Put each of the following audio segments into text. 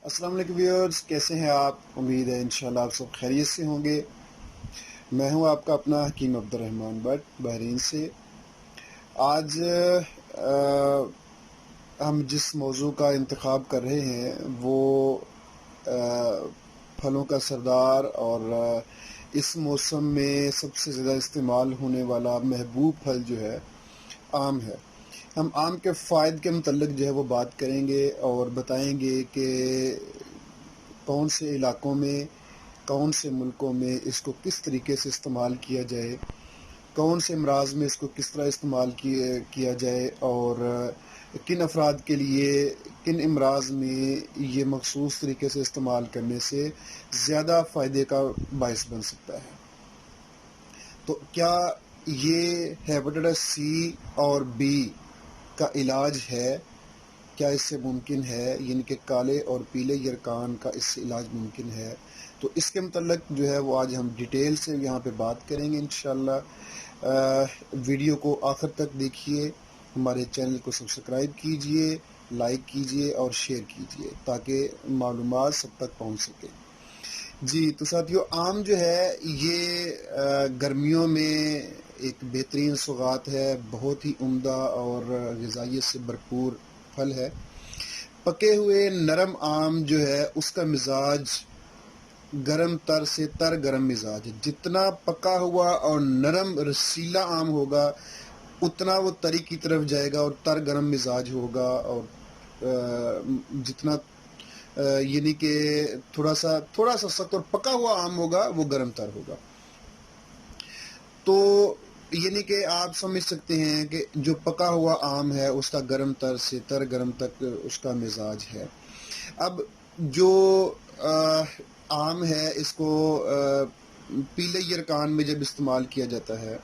السلام علیکم ویورز، کیسے ہیں آپ؟ امید ہے انشاءاللہ آپ سب خیریت سے ہوں گے۔ میں ہوں آپ کا اپنا حکیم عبد الرحمن بٹ بحرین سے۔ آج ہم جس موضوع کا انتخاب کر رہے ہیں وہ پھلوں کا سردار اور اس موسم میں سب سے زیادہ استعمال ہونے والا محبوب پھل جو ہے آم ہے۔ ہم آم کے فوائد کے متعلق جو ہے وہ بات کریں گے اور بتائیں گے کہ کون سے علاقوں میں، کون سے ملکوں میں اس کو کس طریقے سے استعمال کیا جائے، کون سے امراض میں اس کو کس طرح استعمال کیا جائے، اور کن افراد کے لیے کن امراض میں یہ مخصوص طریقے سے استعمال کرنے سے زیادہ فائدے کا باعث بن سکتا ہے۔ تو کیا یہ ہیپاٹائٹس سی اور بی کا علاج ہے؟ کیا اس سے ممکن ہے؟ یعنی کہ کالے اور پیلے یرکان کا اس سے علاج ممکن ہے؟ تو اس کے متعلق جو ہے وہ آج ہم ڈیٹیل سے یہاں پہ بات کریں گے انشاءاللہ۔ ویڈیو کو آخر تک دیکھیے، ہمارے چینل کو سبسکرائب کیجئے، لائک کیجئے اور شیئر کیجئے تاکہ معلومات سب تک پہنچ سکے۔ جی تو ساتھیو، آم جو ہے یہ گرمیوں میں ایک بہترین سوغات ہے، بہت ہی عمدہ اور غذائیت سے بھرپور پھل ہے۔ پکے ہوئے نرم آم جو ہے اس کا مزاج گرم تر سے تر گرم مزاج ہے۔ جتنا پکا ہوا اور نرم رسیلا آم ہوگا اتنا وہ تری کی طرف جائے گا اور تر گرم مزاج ہوگا، اور جتنا یعنی کہ تھوڑا سا سخت اور پکا ہوا آم ہوگا وہ گرم تر ہوگا۔ تو یعنی کہ آپ سمجھ سکتے ہیں کہ جو پکا ہوا آم ہے اس کا گرم تر سے تر گرم تک اس کا مزاج ہے۔ اب جو آم ہے اس کو پیلے یرکان میں جب استعمال کیا جاتا ہے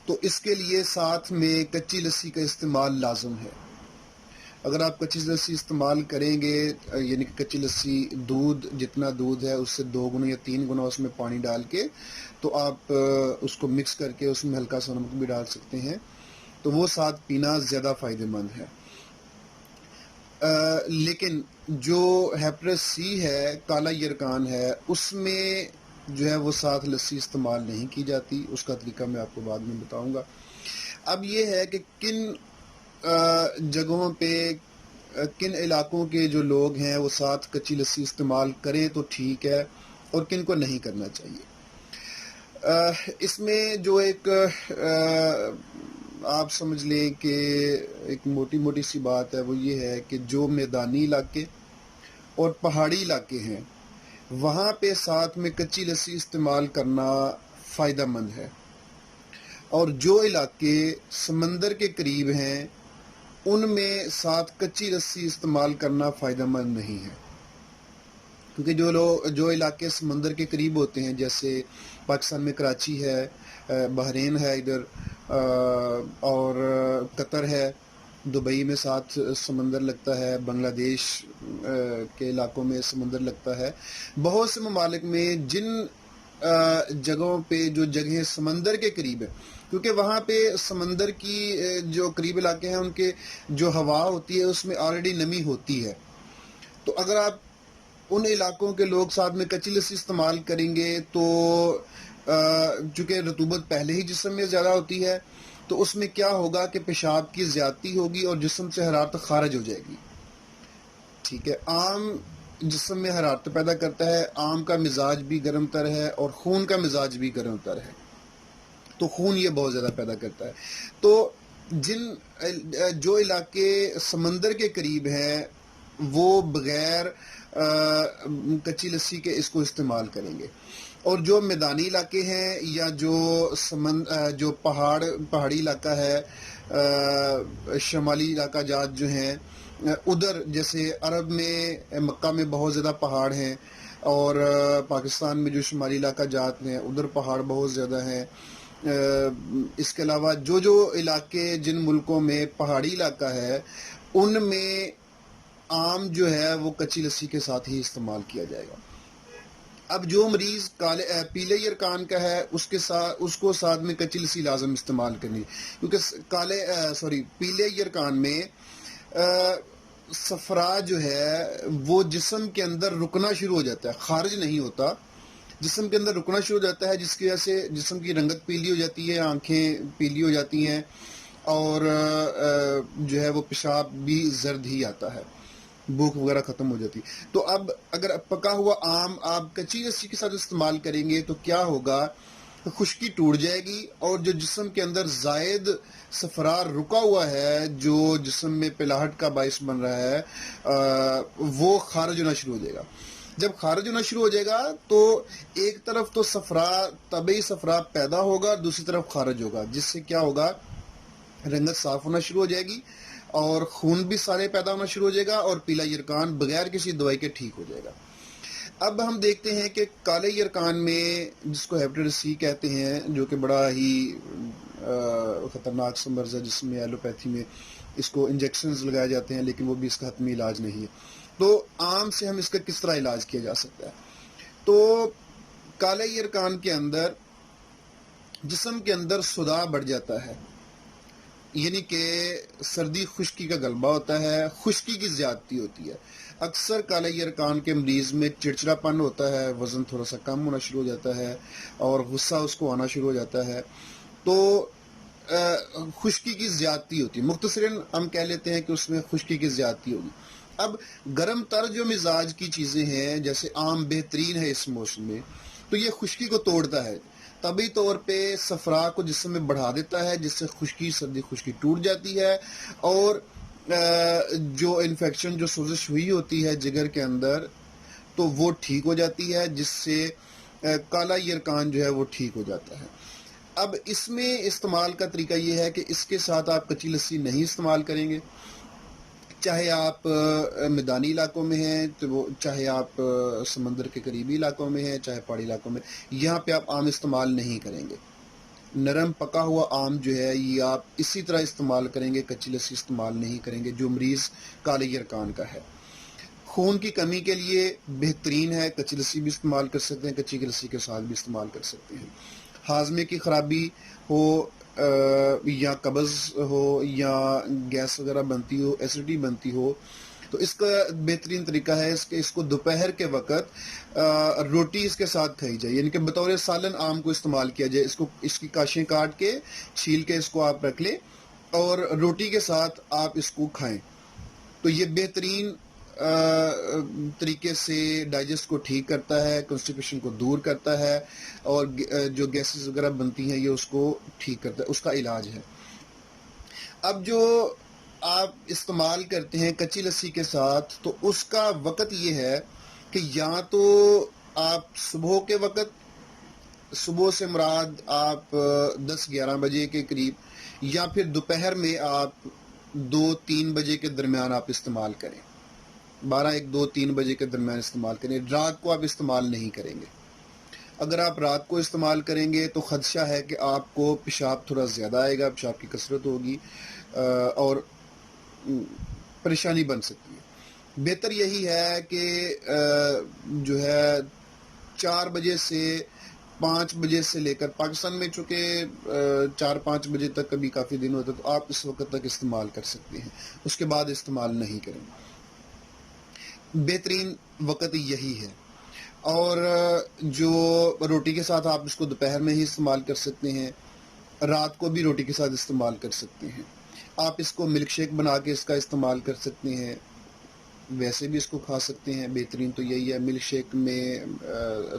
تو اس کے لیے ساتھ میں کچی لسی کا استعمال لازم ہے۔ اگر آپ کچی لسی استعمال کریں گے، یعنی کہ کچی لسی دودھ، جتنا دودھ ہے اس سے 2 گنا یا 3 گنا اس میں پانی ڈال کے تو آپ اس کو مکس کر کے اس میں ہلکا سا نمک بھی ڈال سکتے ہیں، تو وہ ساتھ پینا زیادہ فائدہ مند ہے۔ لیکن جو ہیپاٹائٹس سی ہے، کالا یرکان ہے، اس میں جو ہے وہ ساتھ لسی استعمال نہیں کی جاتی، اس کا طریقہ میں آپ کو بعد میں بتاؤں گا۔ اب یہ ہے کہ کن جگہوں پہ کن علاقوں کے جو لوگ ہیں وہ ساتھ کچی لسی استعمال کریں تو ٹھیک ہے اور کن کو نہیں کرنا چاہیے۔ اس میں جو ایک آپ سمجھ لیں کہ ایک موٹی سی بات ہے وہ یہ ہے کہ جو میدانی علاقے اور پہاڑی علاقے ہیں وہاں پہ ساتھ میں کچی لسی استعمال کرنا فائدہ مند ہے، اور جو علاقے سمندر کے قریب ہیں ان میں ساتھ کچی لسی استعمال کرنا فائدہ مند نہیں ہے، کیونکہ جو علاقے سمندر کے قریب ہوتے ہیں، جیسے پاکستان میں کراچی ہے، بحرین ہے ادھر، اور قطر ہے، دبئی میں ساتھ سمندر لگتا ہے، بنگلہ دیش کے علاقوں میں سمندر لگتا ہے، بہت سے ممالک میں جن جگہوں پہ جو جگہیں سمندر کے قریب ہیں، کیونکہ وہاں پہ سمندر کی جو قریب علاقے ہیں ان کے جو ہوا ہوتی ہے اس میں آلریڈی نمی ہوتی ہے، تو اگر آپ ان علاقوں کے لوگ ساتھ میں کچی لسی استعمال کریں گے تو چونکہ رطوبت پہلے ہی جسم میں زیادہ ہوتی ہے تو اس میں کیا ہوگا کہ پیشاب کی زیادتی ہوگی اور جسم سے حرارت خارج ہو جائے گی۔ ٹھیک ہے، آم جسم میں حرارت پیدا کرتا ہے، آم کا مزاج بھی گرم تر ہے اور خون کا مزاج بھی گرم تر ہے، تو خون یہ بہت زیادہ پیدا کرتا ہے۔ تو جو علاقے سمندر کے قریب ہیں وہ بغیر کچی لسی کے اس کو استعمال کریں گے، اور جو میدانی علاقے ہیں یا جو پہاڑی علاقہ ہے، شمالی علاقہ جات جو ہیں ادھر، جیسے عرب میں مکہ میں بہت زیادہ پہاڑ ہیں، اور پاکستان میں جو شمالی علاقہ جات ہیں ادھر پہاڑ بہت زیادہ ہیں۔ اس کے علاوہ جو علاقے جن ملکوں میں پہاڑی علاقہ ہے ان میں آم جو ہے وہ کچی لسی کے ساتھ ہی استعمال کیا جائے گا۔ اب جو مریض پیلے یرکان کا ہے اس کو ساتھ میں کچی لسی لازم استعمال کرنی، کیونکہ پیلے یرکان میں صفرا جو ہے وہ جسم کے اندر رکنا شروع ہو جاتا ہے، خارج نہیں ہوتا، جسم کے اندر رکنا شروع ہو جاتا ہے، جس کی وجہ سے جسم کی رنگت پیلی ہو جاتی ہے، آنکھیں پیلی ہو جاتی ہیں، اور جو ہے وہ پیشاب بھی زرد ہی آتا ہے، بھوک وغیرہ ختم ہو جاتی ہے۔ تو اب اگر پکا ہوا آم آپ کچی لسی کے ساتھ استعمال کریں گے تو کیا ہوگا، خشکی ٹوٹ جائے گی، اور جو جسم کے اندر زائد صفرار رکا ہوا ہے جو جسم میں پلاہٹ کا باعث بن رہا ہے وہ خارج ہونا شروع ہو جائے گا۔ جب خارج ہونا شروع ہو جائے گا تو ایک طرف تو طبعی صفرا پیدا ہوگا، دوسری طرف خارج ہوگا، جس سے کیا ہوگا، رنگت صاف ہونا شروع ہو جائے گی اور خون بھی سارے پیدا ہونا شروع ہو جائے گا، اور پیلا یرکان بغیر کسی دوائی کے ٹھیک ہو جائے گا۔ اب ہم دیکھتے ہیں کہ کالے یرکان میں، جس کو ہیپیٹائٹس سی کہتے ہیں، جو کہ بڑا ہی خطرناک سا مرض ہے، جس میں ایلوپیتھی میں اس کو انجیکشنز لگائے جاتے ہیں، لیکن وہ بھی اس کا حتمی علاج نہیں ہے۔ تو عام سے ہم اس کا کس طرح علاج کیا جا سکتا ہے؟ تو کالے یرکان کے اندر جسم کے اندر صداع بڑھ جاتا ہے، یعنی کہ سردی خشکی کا غلبہ ہوتا ہے، خشکی کی زیادتی ہوتی ہے۔ اکثر کالے یرکان کے مریض میں چڑچڑا پن ہوتا ہے، وزن تھوڑا سا کم ہونا شروع ہو جاتا ہے، اور غصہ اس کو آنا شروع ہو جاتا ہے۔ تو خشکی کی زیادتی ہوتی ہے، مختصراً ہم کہہ لیتے ہیں کہ اس میں خشکی کی زیادتی ہوگی۔ اب گرم تر جو مزاج کی چیزیں ہیں، جیسے آم بہترین ہے اس موسم میں، تو یہ خشکی کو توڑتا ہے، طبی طور پہ صفرا کو جسم میں بڑھا دیتا ہے، جس سے سردی خشکی ٹوٹ جاتی ہے، اور جو انفیکشن، جو سوزش ہوئی ہوتی ہے جگر کے اندر، تو وہ ٹھیک ہو جاتی ہے، جس سے کالا یرکان جو ہے وہ ٹھیک ہو جاتا ہے۔ اب اس میں استعمال کا طریقہ یہ ہے کہ اس کے ساتھ آپ کچی لسی نہیں استعمال کریں گے، چاہے آپ میدانی علاقوں میں ہیں، تو چاہے آپ سمندر کے قریبی علاقوں میں ہیں، چاہے پہاڑی علاقوں میں، یہاں پہ آپ آم استعمال نہیں کریں گے۔ نرم پکا ہوا آم جو ہے یہ آپ اسی طرح استعمال کریں گے، کچی لسی استعمال نہیں کریں گے، جو مریض کالے یرکان کا ہے۔ خون کی کمی کے لیے بہترین ہے، کچی لسی بھی استعمال کر سکتے ہیں، کچی کی لسی کے ساتھ بھی استعمال کر سکتے ہیں۔ ہاضمے کی خرابی ہو، یا قبض ہو، یا گیس وغیرہ بنتی ہو، ایسیڈیٹی بنتی ہو، تو اس کا بہترین طریقہ ہے اس کو دوپہر کے وقت روٹی اس کے ساتھ کھائی جائے، یعنی کہ بطور سالن آم کو استعمال کیا جائے، اس کی کاشیں کاٹ کے چھیل کے اس کو آپ رکھ لیں اور روٹی کے ساتھ آپ اس کو کھائیں، تو یہ بہترین طریقے سے ڈائجسٹ کو ٹھیک کرتا ہے، کنسٹیپیشن کو دور کرتا ہے، اور جو گیسز وغیرہ بنتی ہیں یہ اس کو ٹھیک کرتا ہے، اس کا علاج ہے۔ اب جو آپ استعمال کرتے ہیں کچی لسی کے ساتھ، تو اس کا وقت یہ ہے کہ یا تو آپ صبح کے وقت، صبح سے مراد آپ 10-11 بجے کے قریب، یا پھر دوپہر میں آپ 2-3 بجے کے درمیان آپ استعمال کریں، 1-2-3 بجے کے درمیان استعمال کریں، رات کو آپ استعمال نہیں کریں گے۔ اگر آپ رات کو استعمال کریں گے تو خدشہ ہے کہ آپ کو پیشاب تھوڑا زیادہ آئے گا، پیشاب کی کثرت ہوگی، اور پریشانی بن سکتی ہے۔ بہتر یہی ہے کہ جو ہے 4 بجے سے 5 بجے سے لے کر، پاکستان میں چونکہ 4-5 بجے تک کبھی کافی دن ہوتا ہے، تو آپ اس وقت تک استعمال کر سکتے ہیں، اس کے بعد استعمال نہیں کریں۔ بہترین وقت یہی ہے۔ اور جو روٹی کے ساتھ آپ اس کو دوپہر میں ہی استعمال کر سکتے ہیں، رات کو بھی روٹی کے ساتھ استعمال کر سکتے ہیں۔ آپ اس کو ملک شیک بنا کے اس کا استعمال کر سکتے ہیں، ویسے بھی اس کو کھا سکتے ہیں۔ بہترین تو یہی ہے، ملک شیک میں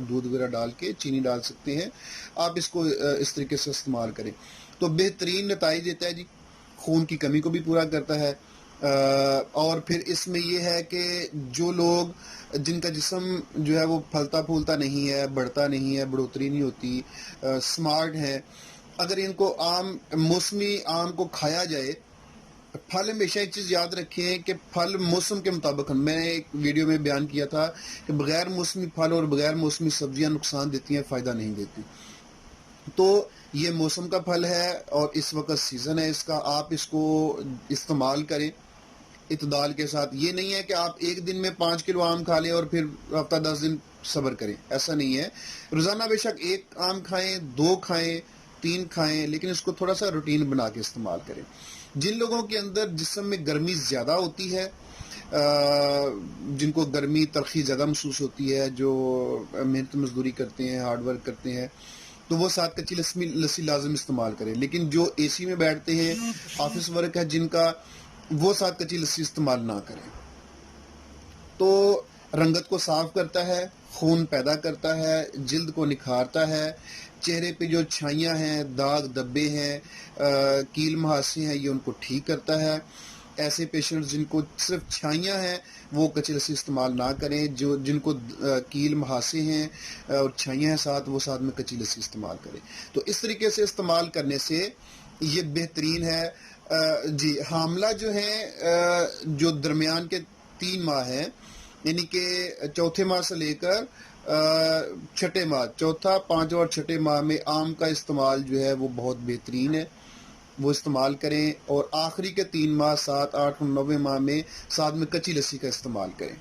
دودھ وغیرہ ڈال کے، چینی ڈال سکتے ہیں، آپ اس کو اس طریقے سے استعمال کریں تو بہترین نتائج دیتا ہے جی۔ خون کی کمی کو بھی پورا کرتا ہے، اور پھر اس میں یہ ہے کہ جو لوگ، جن کا جسم جو ہے وہ پھلتا پھولتا نہیں ہے، بڑھتا نہیں ہے، بڑھوتری نہیں ہوتی، سمارٹ ہے، اگر ان کو موسمی آم کو کھایا جائے، پھل ہمیشہ ایک چیز یاد رکھیں کہ پھل موسم کے مطابق، میں نے ایک ویڈیو میں بیان کیا تھا کہ بغیر موسمی پھل اور بغیر موسمی سبزیاں نقصان دیتی ہیں، فائدہ نہیں دیتی۔ تو یہ موسم کا پھل ہے اور اس وقت سیزن ہے اس کا، آپ اس کو استعمال کریں اعتدال کے ساتھ۔ یہ نہیں ہے کہ آپ ایک دن میں 5 کلو آم کھا لیں اور پھر ہفتہ 10 دن صبر کریں، ایسا نہیں ہے۔ روزانہ بے شک 1 آم کھائیں، 2 کھائیں، 3 کھائیں، لیکن اس کو تھوڑا سا روٹین بنا کے استعمال کریں۔ جن لوگوں کے اندر جسم میں گرمی زیادہ ہوتی ہے، جن کو گرمی تلخی زیادہ محسوس ہوتی ہے، جو محنت مزدوری کرتے ہیں، ہارڈ ورک کرتے ہیں، تو وہ ساتھ کچی لسی لازم استعمال کریں. لیکن جو اے سی میں بیٹھتے ہیں، آفس ورک ہے جن کا، وہ ساتھ کچی لسی استعمال نہ کریں. تو رنگت کو صاف کرتا ہے، خون پیدا کرتا ہے، جلد کو نکھارتا ہے، چہرے پہ جو چھائیاں ہیں، داغ دبے ہیں، کیل مہاسے ہیں، یہ ان کو ٹھیک کرتا ہے. ایسے پیشنٹ جن کو صرف چھائیاں ہیں وہ کچی لسی استعمال نہ کریں. جن کو کیل مہاسے ہیں اور چھائیاں ہیں ساتھ، وہ ساتھ میں کچی لسی استعمال کریں. تو اس طریقے سے استعمال کرنے سے یہ بہترین ہے. جی، حاملہ جو ہیں، جو درمیان کے 3 ماہ ہیں، یعنی کہ چوتھے ماہ سے لے کر چھٹے ماہ، چوتھا، پانچواں اور چھٹے ماہ میں آم کا استعمال جو ہے وہ بہت بہترین ہے، وہ استعمال کریں. اور آخری کے 3 ماہ، 7، 8 اور 9 ماہ میں ساتھ میں کچی لسی کا استعمال کریں.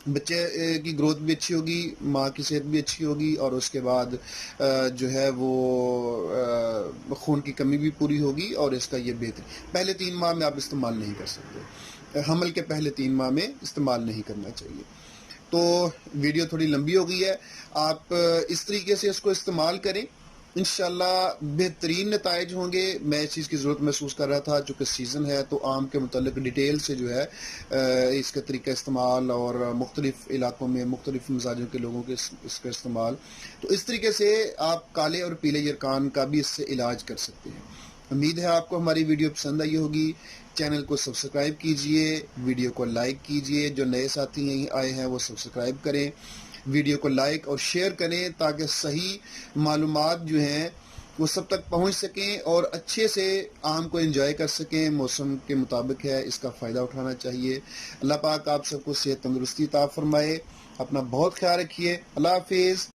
بچے کی گروتھ بھی اچھی ہوگی، ماں کی صحت بھی اچھی ہوگی، اور اس کے بعد جو ہے وہ خون کی کمی بھی پوری ہوگی. اور اس کا یہ بہتر، پہلے 3 ماہ میں آپ استعمال نہیں کر سکتے، حمل کے پہلے 3 ماہ میں استعمال نہیں کرنا چاہیے. تو ویڈیو تھوڑی لمبی ہو گئی ہے، آپ اس طریقے سے اس کو استعمال کریں، انشاءاللہ بہترین نتائج ہوں گے. میں اس چیز کی ضرورت محسوس کر رہا تھا، چونکہ سیزن ہے تو آم کے متعلق ڈیٹیل سے جو ہے اس کا طریقہ استعمال، اور مختلف علاقوں میں مختلف مزاجوں کے لوگوں کے اس کا استعمال، تو اس طریقے سے آپ کالے اور پیلے یرقان کا بھی اس سے علاج کر سکتے ہیں. امید ہے آپ کو ہماری ویڈیو پسند آئی ہوگی. چینل کو سبسکرائب کیجئے، ویڈیو کو لائک کیجئے. جو نئے ساتھی یہیں آئے ہیں وہ سبسکرائب کریں، ویڈیو کو لائک اور شیئر کریں، تاکہ صحیح معلومات جو ہیں وہ سب تک پہنچ سکیں اور اچھے سے آم کو انجوائے کر سکیں. موسم کے مطابق ہے، اس کا فائدہ اٹھانا چاہیے. اللہ پاک آپ سب کو صحت تندرستی عطا فرمائے. اپنا بہت خیال رکھیے. اللہ حافظ.